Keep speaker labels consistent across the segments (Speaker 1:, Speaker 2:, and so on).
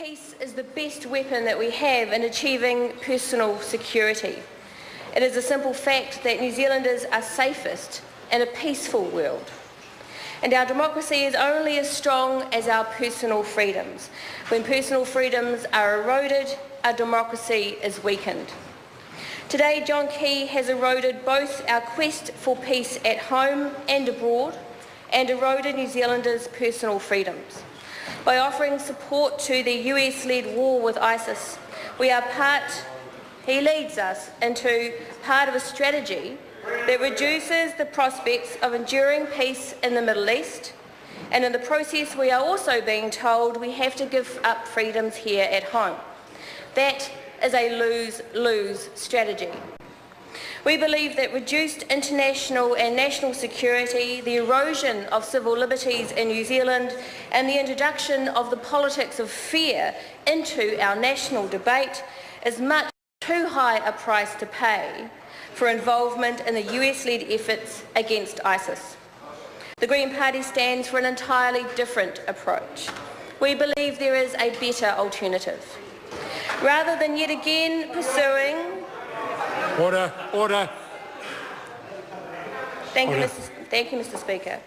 Speaker 1: Peace is the best weapon that we have in achieving personal security. It is a simple fact that New Zealanders are safest in a peaceful world. And our democracy is only as strong as our personal freedoms. When personal freedoms are eroded, our democracy is weakened. Today, John Key has eroded both our quest for peace at home and abroad, and eroded New Zealanders' personal freedoms. By offering support to the US-led war with ISIS, he leads us into part of a strategy that reduces the prospects of enduring peace in the Middle East, and in the process we are also being told we have to give up freedoms here at home. That is a lose-lose strategy. We believe that reduced international and national security, the erosion of civil liberties in New Zealand, and the introduction of the politics of fear into our national debate is much too high a price to pay for involvement in the US-led efforts against ISIS. The Green Party stands for an entirely different approach. We believe there is a better alternative. Rather than yet again pursuing...
Speaker 2: Order.
Speaker 1: Thank you, Mr. Speaker.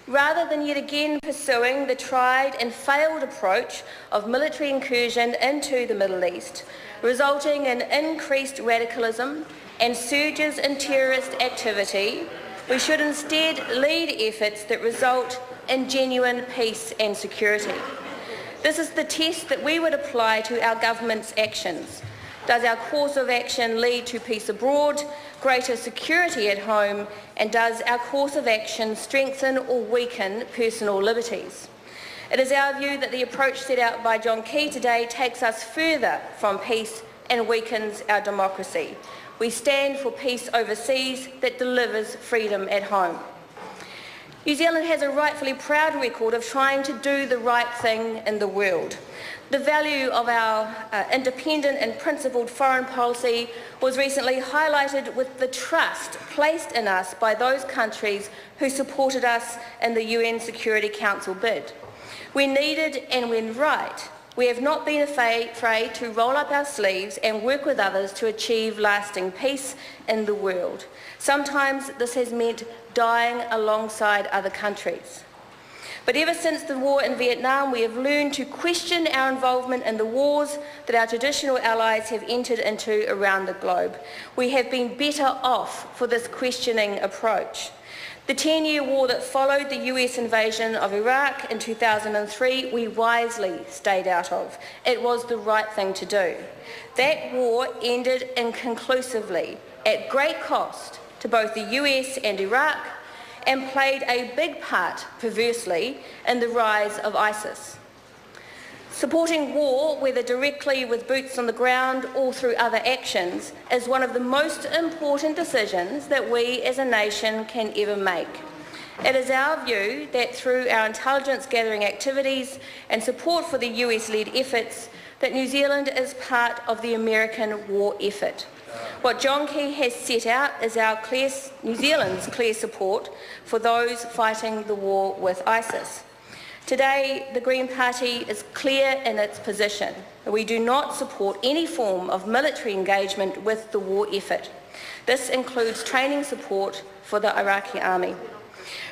Speaker 1: Rather than yet again pursuing the tried and failed approach of military incursion into the Middle East, resulting in increased radicalism and surges in terrorist activity, we should instead lead efforts that result in genuine peace and security. This is the test that we would apply to our government's actions. Does our course of action lead to peace abroad, greater security at home, and does our course of action strengthen or weaken personal liberties? It is our view that the approach set out by John Key today takes us further from peace and weakens our democracy. We stand for peace overseas that delivers freedom at home. New Zealand has a rightfully proud record of trying to do the right thing in the world. The value of our independent and principled foreign policy was recently highlighted with the trust placed in us by those countries who supported us in the UN Security Council bid. When needed and when right, we have not been afraid to roll up our sleeves and work with others to achieve lasting peace in the world. Sometimes this has meant dying alongside other countries. But ever since the war in Vietnam, we have learned to question our involvement in the wars that our traditional allies have entered into around the globe. We have been better off for this questioning approach. The 10-year war that followed the US invasion of Iraq in 2003, we wisely stayed out of. It was the right thing to do. That war ended inconclusively, at great cost to both the US and Iraq, and played a big part, perversely, in the rise of ISIS. Supporting war, whether directly with boots on the ground or through other actions, is one of the most important decisions that we as a nation can ever make. It is our view that through our intelligence gathering activities and support for the US-led efforts, that New Zealand is part of the American war effort. What John Key has set out is New Zealand's clear support for those fighting the war with ISIS. Today, the Green Party is clear in its position. We do not support any form of military engagement with the war effort. This includes training support for the Iraqi army.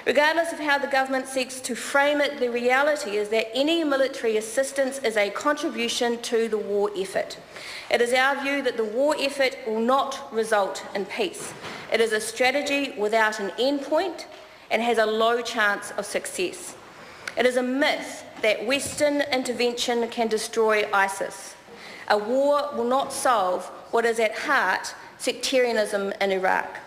Speaker 1: Regardless of how the government seeks to frame it, the reality is that any military assistance is a contribution to the war effort. It is our view that the war effort will not result in peace. It is a strategy without an endpoint and has a low chance of success. It is a myth that Western intervention can destroy ISIS. A war will not solve what is at heart sectarianism in Iraq.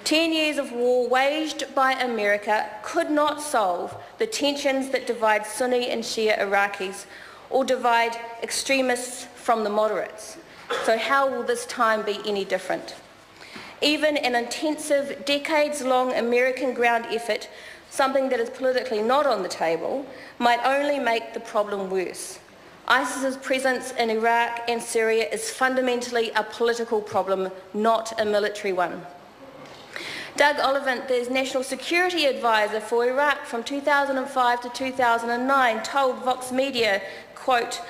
Speaker 1: 10 years of war waged by America could not solve the tensions that divide Sunni and Shia Iraqis or divide extremists from the moderates. So how will this time be any different? Even an intensive, decades-long American ground effort, something that is politically not on the table, might only make the problem worse. ISIS's presence in Iraq and Syria is fundamentally a political problem, not a military one. Doug Ollivant, the National Security Advisor for Iraq from 2005 to 2009, told Vox Media, quote,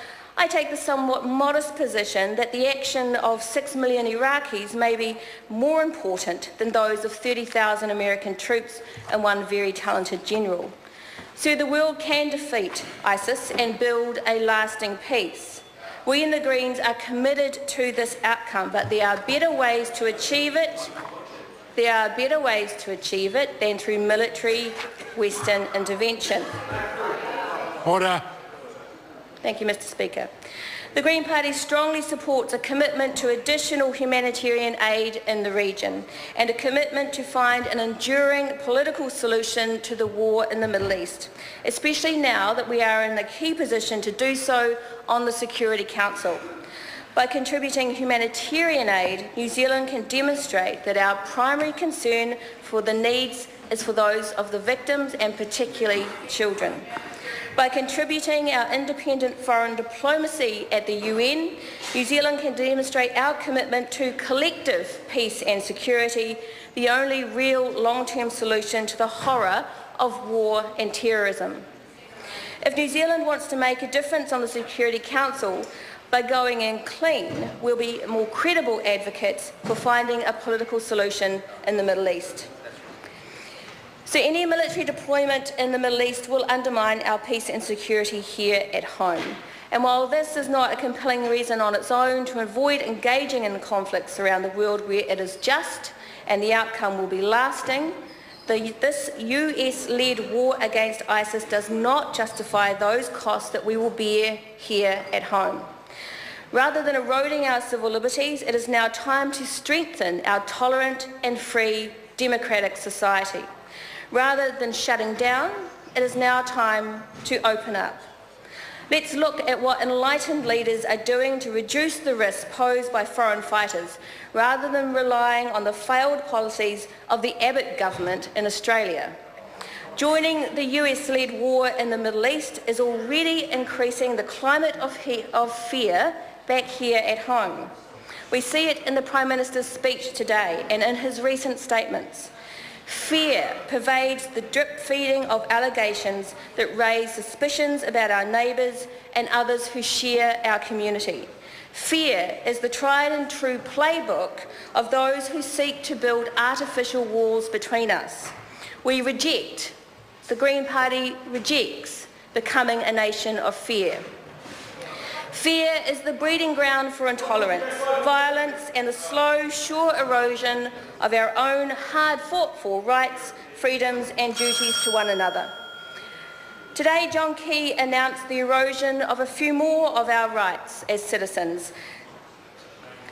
Speaker 1: I take the somewhat modest position that the action of 6 million Iraqis may be more important than those of 30,000 American troops and one very talented general. So the world can defeat ISIS and build a lasting peace. We in the Greens are committed to this outcome, but there are better ways to achieve it. There are better ways to achieve it than through military Western intervention.
Speaker 2: Order.
Speaker 1: Thank you, Mr. Speaker. The Green Party strongly supports a commitment to additional humanitarian aid in the region and a commitment to find an enduring political solution to the war in the Middle East, especially now that we are in a key position to do so on the Security Council. By contributing humanitarian aid, New Zealand can demonstrate that our primary concern for the needs is for those of the victims and particularly children. By contributing our independent foreign diplomacy at the UN, New Zealand can demonstrate our commitment to collective peace and security, the only real long-term solution to the horror of war and terrorism. If New Zealand wants to make a difference on the Security Council, by going in clean, we'll be more credible advocates for finding a political solution in the Middle East. So any military deployment in the Middle East will undermine our peace and security here at home. And while this is not a compelling reason on its own to avoid engaging in conflicts around the world where it is just and the outcome will be lasting, this US-led war against ISIS does not justify those costs that we will bear here at home. Rather than eroding our civil liberties, it is now time to strengthen our tolerant and free democratic society. Rather than shutting down, it is now time to open up. Let's look at what enlightened leaders are doing to reduce the risk posed by foreign fighters, rather than relying on the failed policies of the Abbott government in Australia. Joining the US-led war in the Middle East is already increasing the climate of fear back here at home. We see it in the Prime Minister's speech today and in his recent statements. Fear pervades the drip-feeding of allegations that raise suspicions about our neighbours and others who share our community. Fear is the tried and true playbook of those who seek to build artificial walls between us. We reject, the Green Party rejects, becoming a nation of fear. Fear is the breeding ground for intolerance, violence and the slow, sure erosion of our own hard-fought-for rights, freedoms and duties to one another. Today, John Key announced the erosion of a few more of our rights as citizens.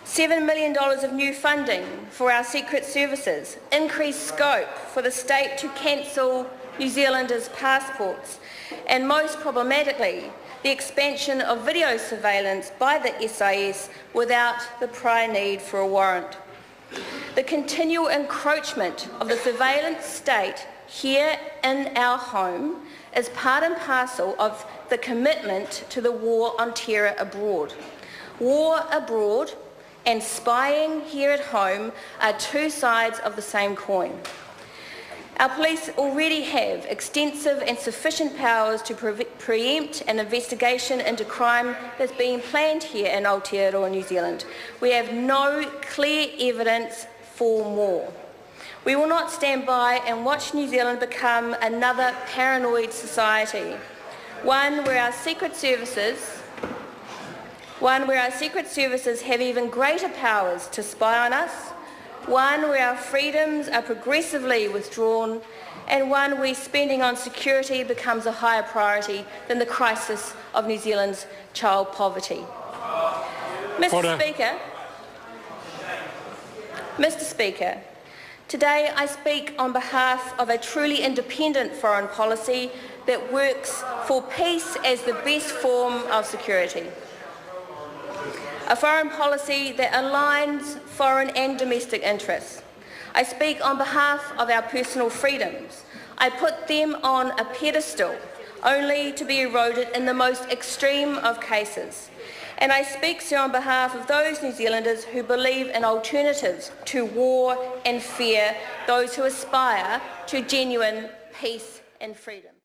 Speaker 1: $7 million of new funding for our secret services, increased scope for the state to cancel New Zealanders' passports, and most problematically, the expansion of video surveillance by the SIS without the prior need for a warrant. The continual encroachment of the surveillance state here in our home is part and parcel of the commitment to the war on terror abroad. War abroad and spying here at home are two sides of the same coin. Our police already have extensive and sufficient powers to preempt an investigation into crime that's being planned here in Aotearoa, New Zealand. We have no clear evidence for more. We will not stand by and watch New Zealand become another paranoid society, one where our secret services have even greater powers to spy on us, one where our freedoms are progressively withdrawn, and one where spending on security becomes a higher priority than the crisis of New Zealand's child poverty. Mr. Speaker, today I speak on behalf of a truly independent foreign policy that works for peace as the best form of security. A foreign policy that aligns foreign and domestic interests. I speak on behalf of our personal freedoms. I put them on a pedestal, only to be eroded in the most extreme of cases. And I speak, sir, on behalf of those New Zealanders who believe in alternatives to war and fear, those who aspire to genuine peace and freedom.